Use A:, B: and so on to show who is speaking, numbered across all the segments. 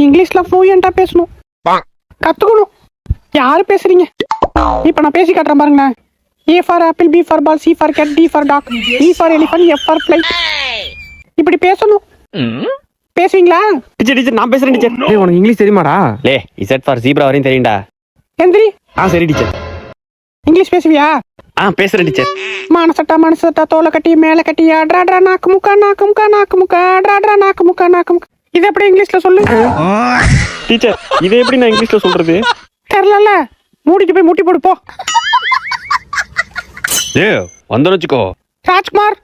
A: இங்கிலீஷ்ல ஃப்ளூயண்டா பேசணும், கத்துக்கணும். யாரு பேசுறீங்க? இப்ப நான் பேசி காட்டுறேன் பாருங்களேன். A for apple, B for ball, C for cat, D for dog, E for elephant, F for flight. இப்படி பேசணும். பேசுவீங்களா?
B: டீச்சர் நான் பேசுறேன் டீச்சர்.
C: டேய் உனக்கு இங்கிலீஷ் தெரியுமாடா?
B: லே Z ஃபார் ஜீப்ரா வரையும் தெரியும்டா.
A: எந்திரி.
B: சரி டீச்சர்.
A: இங்கிலீஷ் பேசுவியா?
B: பேசுறேன் டீச்சர்.
A: மனசட்டா தோலை கட்டி மேல கட்டி அட்ரா நாக்கு முக்கா அட்ரா. இது எப்படி இங்கிலீஷ்ல சொல்லு?
B: டீச்சர் இதை எப்படி நான் இங்கிலீஷ்ல சொல்றது?
A: தெரியல. மூடிட்டு போய் முட்டி போடு போ.
B: வந்து வச்சுக்கோ.
A: ராஜ்குமார்,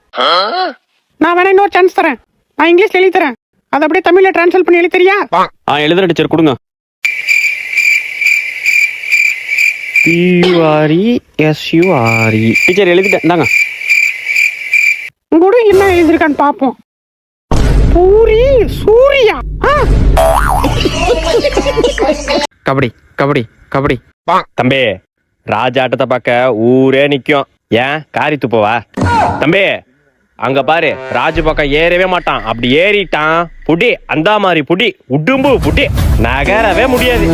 A: நான் வேணா இன்னொரு சான்ஸ் தரேன். நான் இங்கிலீஷ்ல எழுதி தரேன், அதை அப்படியே தமிழ்ல டிரான்ஸ்லேட் பண்ணி எழுதி தரியா?
B: எழுதுறேன் டீச்சர், கொடுங்க. PURESURE. டீச்சர் எழுதிட்டேன், இந்தாங்க.
A: கூட என்ன எழுதிருக்கான்னு பாப்போம். பூரி சூரியா.
C: கபடி கபடி கபடி.
B: தம்பி, ராஜ ஆட்டத்தை பார்க்க ஊரே நிக்கும். ஏன் காரி துப்பவா? தம்பி அங்க பாரு, ராஜு பக்கம் ஏறவே மாட்டான். அப்படி ஏறிட்டான் புடி, அந்த மாதிரி புடி, உடும்பு புடி, நகரவே முடியாது.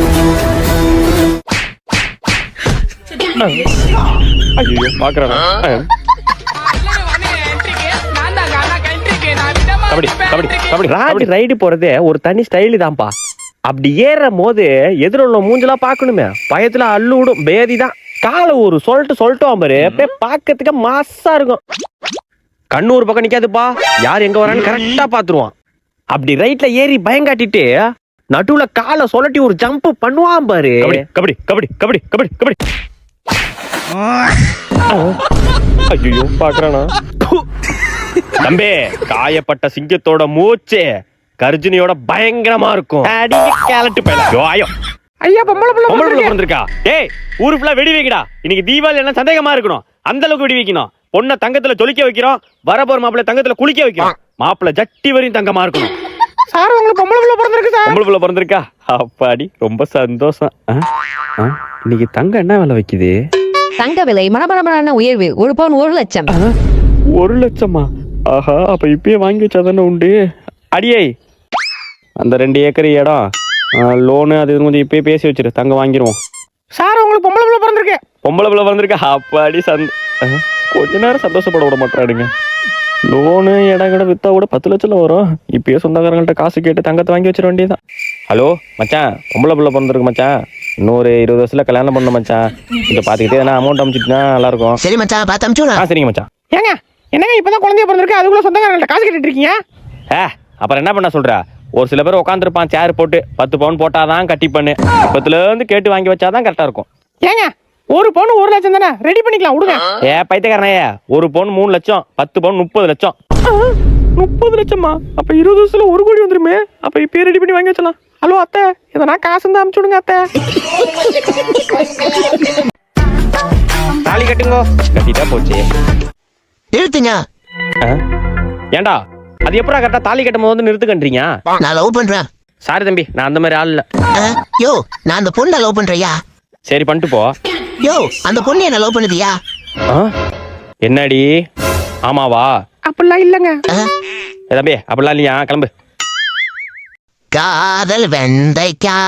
B: ஐயோ பாக்குறான். கபடி கபடி கபடி. ராஜு ரைடு போறதே ஒரு தனி ஸ்டைலு தான்ப்பா. அப்படி ஏறும் போது எதிர உள்ள மூஞ்செல்லாம் பாக்கணுமே, பயத்துல அள்ளு விடும், பேதிதான். காலை ஒரு சொல்லிட்டோம் பாரு, பாக்கிறதுக்கு மாசா இருக்கும். கண்ணூர் பக்கம் நிக்காதுப்பா, யார் எங்க வரான்னு கரெக்டா பாத்துருவான். அப்படி ரைட்ல ஏறி பயங்காட்டிட்டு நடுவுல காலை சொல்லட்டி ஒரு ஜம்ப் பண்ணுவான் பாரு. கபடி கபடி கபடி கபடி கபடி. ஐயோ பாக்குறானா? தம்பி, காயப்பட்ட சிங்கத்தோட மூச்சு கர்ஜினியோட பயங்கரமா இருக்கும்.
A: ஐயா பொம்பளை
B: பிறந்திருக்கா? டேய் ஊரு ஃபுல்லா வெடி வைக்கடா. இன்னைக்கு தீபாவளி என்ன சந்தேகமா இருக்கணும், அந்த அளவுக்கு வெடி வைக்கணும். பொண்ணை தங்கத்துல ஜொலிக்க வைக்கிறோம், வரப்போற மாப்பிள்ளை தங்கத்துல குளிக்க வைக்கிறோம். மாப்பிள்ளை ஜட்டி வரையும் தங்கமா இருக்கணும்.
A: சார் உங்களுக்கு பொம்பளை பிறந்திருக்கு சார்.
B: பொம்பளை பிறந்திருக்கா? அப்பாடி ரொம்ப சந்தோஷம். இன்னைக்கு தங்கம் என்ன விலை வைக்குது?
D: தங்க விலை மனமரமான உயர்வு. 1 பவுன் 1 லட்சம்.
B: 1 லட்சமா? ஆஹா, அப்ப இப்பயே வாங்கி வச்சாதானே உண்டு. அடியே, அந்த 2 ஏக்கர் இடம் லோனு அது கொஞ்சம் இப்பயே பேசி வச்சிரு, தங்க வாங்கிடுவோம்.
A: சார் உங்களுக்கு பொம்பளை பிறந்திருக்கு.
B: பொம்பளை பிறந்திருக்கா? அப்பாடி கொஞ்ச நேரம் சந்தோஷப்பட விட மாட்டாடுங்க. லோனு இடம் கிட்ட வித்தா கூட 10 லட்சம் வரும். இப்பயே சொந்தக்காரங்கள்ட்ட காசு கேட்டு தங்கத்தை வாங்கி வச்சிட வேண்டியதான். ஹலோ மச்சான், பொம்பளை பிறந்திருக்கு மச்சான். இன்னொரு 20 வருஷத்துல கல்யாணம் பண்ண மச்சான். இதை பாத்துக்கிட்டே நான் அமௌண்ட் அனுப்பிச்சுட்டுனா நல்லா இருக்கும்.
E: சரி மச்சான், பார்த்து அனுப்பிச்சுடா.
B: சரிங்க மச்சான்.
A: ஏங்க என்னங்க இப்பதான் குழந்தைய பிறந்திருக்கு, அதுக்குள்ள சொந்தக்காரங்கள்ட்ட காசு கேட்டுட்டு இருக்கீங்க?
B: அப்புறம் என்ன பண்ண சொல்ற? ஒரு சில பேர் உட்காந்துருப்பான் சேர் போட்டு, 10 பவுன் போட்டாதான் கட்டி பண்ணு. இப்பத்துல இருந்து கேட்டு வாங்கி வச்சாதான் கரெக்டா இருக்கும்.
A: ஏங்க 1 பவுன் 1 லட்சம் தானே, ரெடி பண்ணிக்கலாம் விடுங்க.
B: பைத்தியக்காரனே, 1 பவுன் 3 லட்சம், 10 பவுன் 30 லட்சம்.
A: 30 லட்சமா? அப்ப 20 வருஷத்துல 1 கோடி வந்துருமே. அப்ப இப்ப ரெடி பண்ணி வாங்கி வச்சலாம். ஹலோ அத்தை, இதனா காசு இருந்தா அனுப்பிச்சு விடுங்க அத்தை.
B: தாலி கட்டுங்கோ. கட்டிட்டா போச்சு.
E: நிறுத்துங்க.
B: ஏண்டா அது எப்படா கரெக்டா தாலி கட்டும் போது நிறுத்துக்கன்றீங்க?
E: நான் லவ் பண்றேன்.
B: சாரி தம்பி, நான் அந்த மாதிரி ஆள் இல்ல.
E: யோ, நான் அந்த பொண்ணை லவ் பண்றியா?
B: சரி பண்ணிட்டு போ.
E: யோ, அந்த பொண்ணு என்ன லவ் பண்ணுதியா?
B: என்னடி? ஆமாவா?
A: அப்படிலாம் இல்லங்க
B: தம்பி, அப்படிலாம் இல்லையா? கிளம்பு.
E: காதல் வெண்டைக்கா,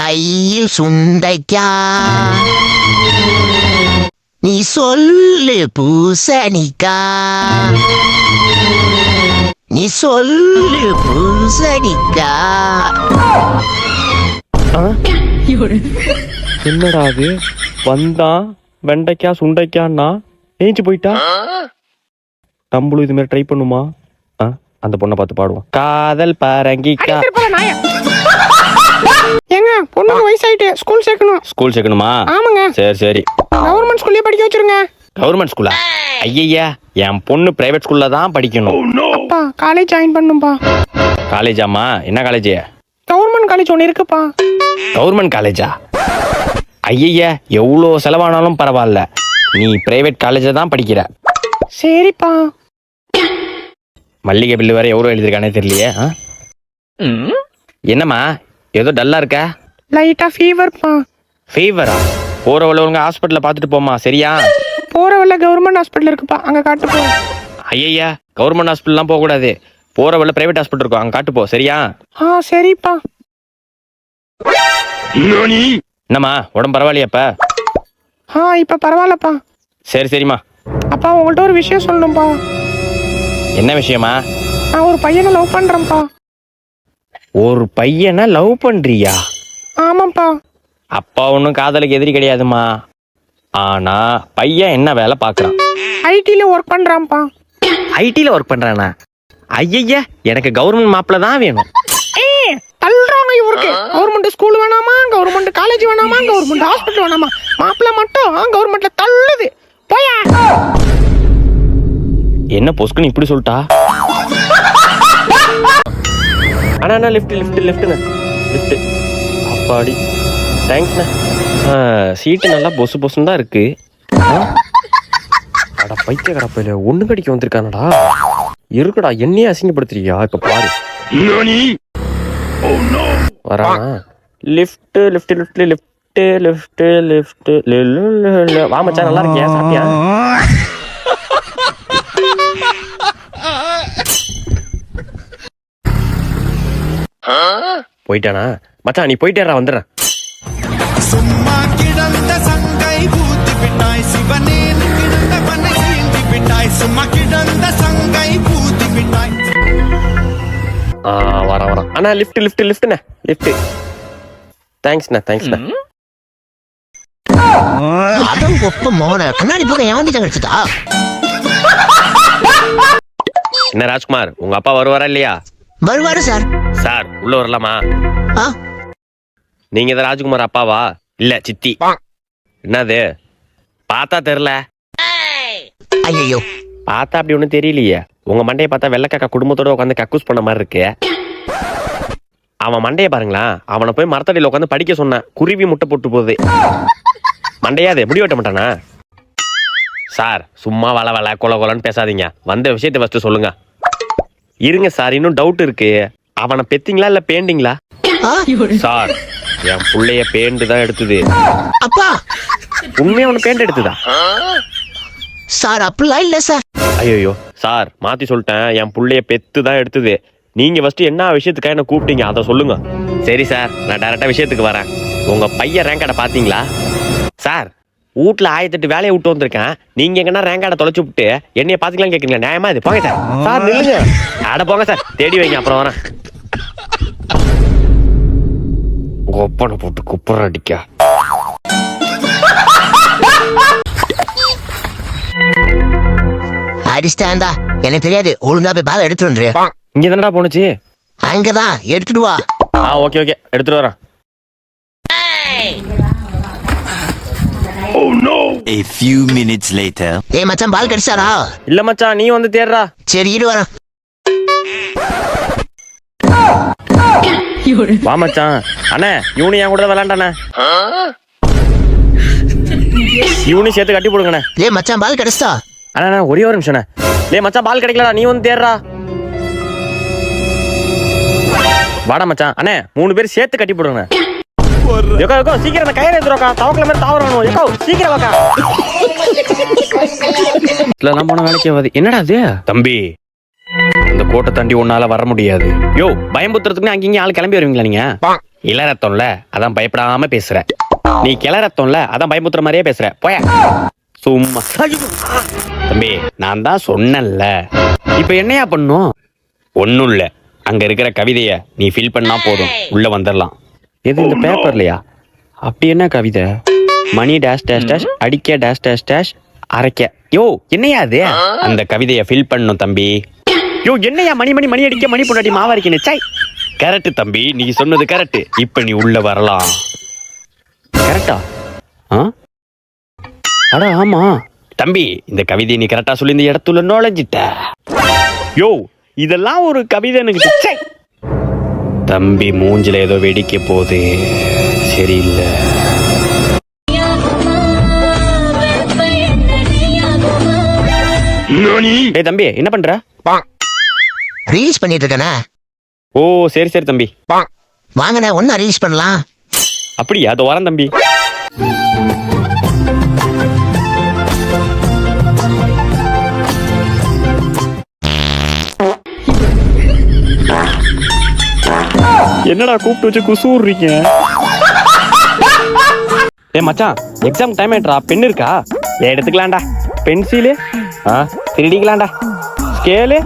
E: கையில் சுண்டைக்கா, நீ சொல்லு பூசணிக்கா, நீ சொல்லு பூசணிக்கா.
B: என்னடா அது? வந்தான் வெண்டைக்கா சுண்டைக்கான்னா ஏஞ்சி போயிட்டா. நம்மளும் இது மாதிரி ட்ரை பண்ணுமா? அந்த பொண்ணை பார்த்து பாடுவோம். காதல் பரங்கிக்கா.
A: ஏங்க பொண்ணுக்கு வயசாயிட்டு ஸ்கூல் சேர்க்கணும்.
B: ஸ்கூல் சேர்க்கணுமா?
A: ஆமாங்க.
B: சரி சரி,
A: கவர்மெண்ட் ஸ்கூல்லே படிக்க வச்சிருங்க.
B: கவர்மெண்ட் ஸ்கூலா? ஐயா, என் பொண்ணு பிரைவேட் ஸ்கூல்ல தான் படிக்கணும்.
A: அப்பா காலேஜ் ஜாயின் பண்ணும்பா.
B: காலேஜாமா? என்ன காலேஜ்?
A: கவர்மெண்ட் காலேஜ் ஒன்று இருக்குப்பா.
B: கவர்மெண்ட் காலேஜா? ஐயா, எவ்வளோ செலவானாலும் பரவாயில்ல, நீ பிரைவேட் காலேஜை தான் படிக்கிற.
A: சரிப்பா.
B: மல்லிகை பில்லு வேற எவ்வளோ எழுதிருக்கானே தெரியலையே. என்னம்மா ஏதோ டல்லா இருக்க?
A: லைட்டா ஃபீவர்ப்பா.
B: ஃபீவரா? போற வழில ஒழுங்கா ஹாஸ்பிட்டல்ல பார்த்துட்டு போமா, சரியா?
A: போற வழில கவர்மெண்ட் ஹாஸ்பிட்டல் இருக்குப்பா, அங்க காட்டு போ.
B: ஐயா, கவர்மெண்ட் ஹாஸ்பிட்டல்லாம் போக கூடாது. போற வழியில பிரைவேட் ஹாஸ்பிட்டல் இருக்கும், அங்க காட்டு போ. சரியா?
A: சரிப்பா.
B: என்னம்மா உடம்பு பரவாயில்லையாப்பா?
A: இப்ப பரவாயில்லப்பா.
B: சரிம்மா.
A: அப்பா உங்கள்ட்ட ஒரு விஷயம் சொல்லணும்ப்பா.
B: என்ன விஷயமா?
A: நான் ஒரு பையனை லவ் பண்றேன்ப்பா.
B: ஒரு பையனை லவ் பண்றியா?
A: ஆமாப்பா.
B: அப்பா ஒன்றும் காதலுக்கு எதிரி கிடையாதுமா. ஆனா பையன் என்ன வேலை பாக்குறான்?
A: ஐடில ஒர்க் பண்றான்ப்பா.
B: ஐடில ஒர்க் பண்றானா? ஐயய்யா, எனக்கு கவர்மெண்ட் மாப்பிள்ள தான் வேணும்.
A: தள்ளுறாங்க இவருக்கு. கவர்மெண்ட் ஸ்கூல் வேணாமா, கவர்மெண்ட் காலேஜ் வேணாமா, கவர்மெண்ட் ஹாஸ்பிட்டல் வேணாமா, மாப்பிள்ள மட்டும் கவர்மெண்ட்ல தள்ளுது. போயா.
B: என்ன பொஸ்குன்னு இப்படி சொல்லிட்டா? அண்ணா லிஃப்ட் லிஃப்ட் லிஃப்ட்ண்ணா லிஃப்ட். அப்பாடி தேங்க்ஸ்ண்ணா. சீட்டு நல்லா பொசு பொசுன்னு தான் இருக்கு. அட பைத்திய கடப்பையில ஒண்ணு கடிக்க வந்திருக்கானடா. இருக்குடா, என்னையே அசிங்கப்படுத்துறியா? இப்ப பாரு வரானா. Lift lift lift lift lift lift. வா மச்சான், நல்லா இருக்கியா? சாப்பிட்டியா? போயிட்டானா? மச்சான் நீ போயிட்டேடா, வந்துடுறேன்.
F: சும்மா கிடந்த சங்கை பூத்து விட்டாய் சிவனே, கிடந்த மனை சீண்டி விட்டாய். சும்மா கிடந்த சங்கை பூத்து விட்டாய்.
B: வர அண்ணா லிஃப்ட் லிஃப்ட் லிஃப்ட்ண்ணே லிஃப்ட். தேங்க்ஸ்ண்ணா தேங்க்ஸ்ண்ணா.
E: அதான் ஒப்ப மோன கண்ணாடி போட ஏமாந்துட்டு கிடைச்சதா?
B: என்ன ராஜ்குமார், உங்க அப்பா வருவாரா இல்லையா?
E: வருவாரு சார்.
B: சார் உள்ள வரலாமா?
E: ஆ,
B: நீங்க தான் ராஜ்குமார் அப்பாவா? இல்ல சித்தி. என்னது பார்த்தா தெரியல?
E: ஐயோ,
B: பார்த்தா அப்படி ஒண்ணும் தெரியலையே. உங்க மண்டையை பார்த்தா வெள்ளைக்காக்கா குடும்பத்தோட உட்காந்து கக்கூஸ் பண்ண மாதிரி இருக்கு. அவன் மண்டையை பாருங்களேன். அவனை போய் மரத்தடியில் உட்காந்து படிக்க சொன்னேன், குருவி முட்டை போட்டு போகுது. மண்டையாது முடி வெட்ட மாட்டானா? சார் சும்மா வள வள கொல கொலன்னு பேசாதீங்க. வந்த விஷயத்தை ஃபர்ஸ்ட் சொல்லுங்க. இருங்க சார், இன்னும் டவுட் இருக்கு. அவனை பெத்தீங்களா இல்ல பேண்டிங்களா? சார் என் புள்ளைய பேண்டு தான் எடுத்தது.
E: அப்பா
B: உண்மையா அவனை பேண்ட் எடுத்துதா?
E: சார் அப்படிலாம் இல்ல சார்.
B: ஐயோ சார், மாத்தி சொல்லிட்டேன். என் புள்ளைய பெத்து தான் எடுத்தது. நீங்க ஃபர்ஸ்ட் என்ன விஷயத்துக்காக என்ன கூப்பிட்டீங்க அதை சொல்லுங்க. சரி சார், நான் டைரக்டா விஷயத்துக்கு வரேன். உங்க பையன் ரேங்க் கார்டை பாத்தீங்களா? சார் வீட்டுல 1008 வேலையை விட்டு வந்திருக்கேன். நீங்க எங்கன்னா ரேங்க் கார்டை தொலைச்சு விட்டு என்னைய பாத்துக்கலாம் கேக்குறீங்களா? நியாயமா இது? போங்க சார். சார் நில்லுங்க. அட போங்க சார், தேடி வைங்க, அப்புறம் வரேன். ஒப்பனை போட்டு குப்புற அடிக்க.
E: அடிஸ்டாண்டா, எனக்கு தெரியாது. ஒழுங்கா போய் பால் எடுத்து வந்துரு.
B: இங்க தானடா போனுச்சு?
E: அங்கதான் எடுத்துட்டு வா.
B: ஓகே ஓகே, எடுத்துட்டு வரேன்.
G: A few minutes later.
E: ஏய் மச்சான், பால் கடிச்சாரா?
B: இல்ல மச்சான், நீ வந்து தேடுறா.
E: சரி இரு வரேன்.
B: வா மச்சான். அண்ணே இவனு என் கூட விளையாண்டானே. இவனு சேர்த்து கட்டி போடுங்கண்ணே.
E: ஏய் மச்சான், பால் கடிச்சா?
B: அண்ணா ஒரே ஒரு நிமிஷம். டேய் மச்சான், பால் கிடைக்கலடா, நீ வந்து தேடுறா. வாடா மச்சான். அண்ணே 3 பேர் சேர்த்து கட்டி போடுங்க. சீக்கிரம் அந்த கயிறு எடுத்துருக்கா. தவக்கல மாதிரி தாவரணும். சீக்கிரம் வாக்கா. இல்ல போன வேலைக்கு ஆகாது. என்னடா அது? தம்பி, இந்த கோட்டை தாண்டி உன்னால வர முடியாது. யோ, பயம்புத்துறதுக்கு அங்கேயும் ஆள் கிளம்பி வருவீங்களா நீங்க? இளரத்தம்ல அதான் பயப்படாம பேசுற. நீ கிளரத்தம்ல அதான் பயமுத்துற மாதிரியே பேசுற. போய சும்மா. தம்பி நான் தான் சொன்னேன்ல. இப்ப என்னையா பண்ணும்? ஒன்னும் இல்ல, அங்க இருக்கிற கவிதைய நீ ஃபில் பண்ணா போதும், உள்ள வந்துடலாம். எது இந்த பேப்பர்லையா? அப்படி என்ன கவிதை? மணி டேஷ் டேஷ் டேஷ் அடிக்க டேஷ் டேஷ் டேஷ் அரைக்க. யோ என்னையா அது? அந்த கவிதைய ஃபில் பண்ணும் தம்பி. யோ என்னையா மணி மணி மணி அடிக்க மணி பொண்டாட்டி மாவரிக்கணும். சை கரெக்ட் தம்பி, நீ சொன்னது கரெக்ட். இப்ப நீ உள்ள வரலாம். கரெக்டா? அட ஆமா தம்பி, இந்த கவிதையை நீ கரெக்டா சொல்லி இந்த இடத்துல நுழைஞ்சிட்ட. யோ இதெல்லாம் ஒரு கவிதை எனக்கு. தம்பி மூஞ்சில ஏதோ வெடிக்க போகுது, சரியில்லை. ஏய் தம்பி என்ன பண்ற?
E: ரீல்ஸ் பண்ணிட்டு இருக்கேனா?
B: ஓ சரி சரி தம்பி,
E: வாங்கண்ணே ஒன்னா ரீல்ஸ் பண்ணலாம்.
B: அப்படியா? அதோ வரேன் தம்பி. என்னடா கூப்பிட்டு வச்சு குசூர்றீங்க? ஏ மச்சான், எக்ஸாம் டைம் ஆயிட்டா. பென் இருக்கா? எடுத்துக்கலாம்டா. பென்சிலு திருடிக்கலாம்டா. ஸ்கேலு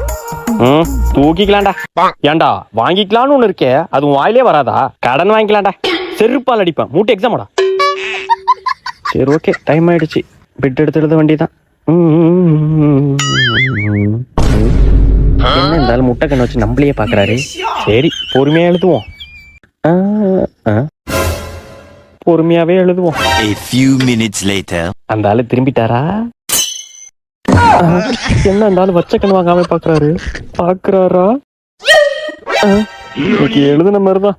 B: தூக்கிக்கலாம்டா. ஏன்டா வாங்கிக்கலாம்னு ஒண்ணு இருக்கே, அது உன் வாயிலே வராதா? கடன் வாங்கிக்கலாம்டா. செருப்பால் அடிப்பேன். மூட்டை எக்ஸாமோடா. சரி ஓகே, டைம் ஆயிடுச்சு. பெட் எடுத்து எழுத வேண்டியதான். என்ன இருந்தாலும் முட்டை கண்ணை வச்சு நம்மளையே பாக்குறாரு. சரி பொறுமையா எழுதுவோம். பொறுமையாவே எழுதுவோம்.
G: A few minutes later.
B: அந்த ஆளு திரும்பிட்டாரா? என்ன இருந்தாலும் வச்ச கண்ணு வாங்காம பாக்குறாரா? இன்னைக்கு எழுதுன மாதிரிதான்.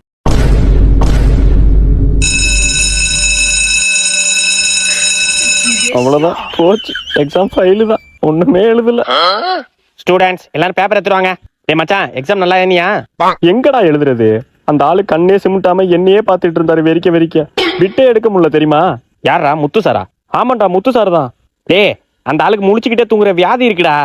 B: அவ்வளவுதான், போச்சு. எக்ஸாம் ஃபைலு தான், ஒண்ணுமே எழுதல. ஸ்டூடெண்ட்ஸ் எல்லாரும் பேப்பர் எடுத்துருவாங்க. ஏ மச்சான், எக்ஸாம் நல்லா ஏனியா? எங்கடா எழுதுறது? அந்த ஆளு கண்ணே சிமிட்டாம என்னையே பாத்துட்டு இருந்தாரு. வெறிக்க விட்டே எடுக்க முடியல தெரியுமா? யாரா? முத்து சாரா? ஆமாண்டா, முத்து சார் தான். டேய், அந்த ஆளுக்கு முழிச்சுக்கிட்டே தூங்குற வியாதி இருக்குடா.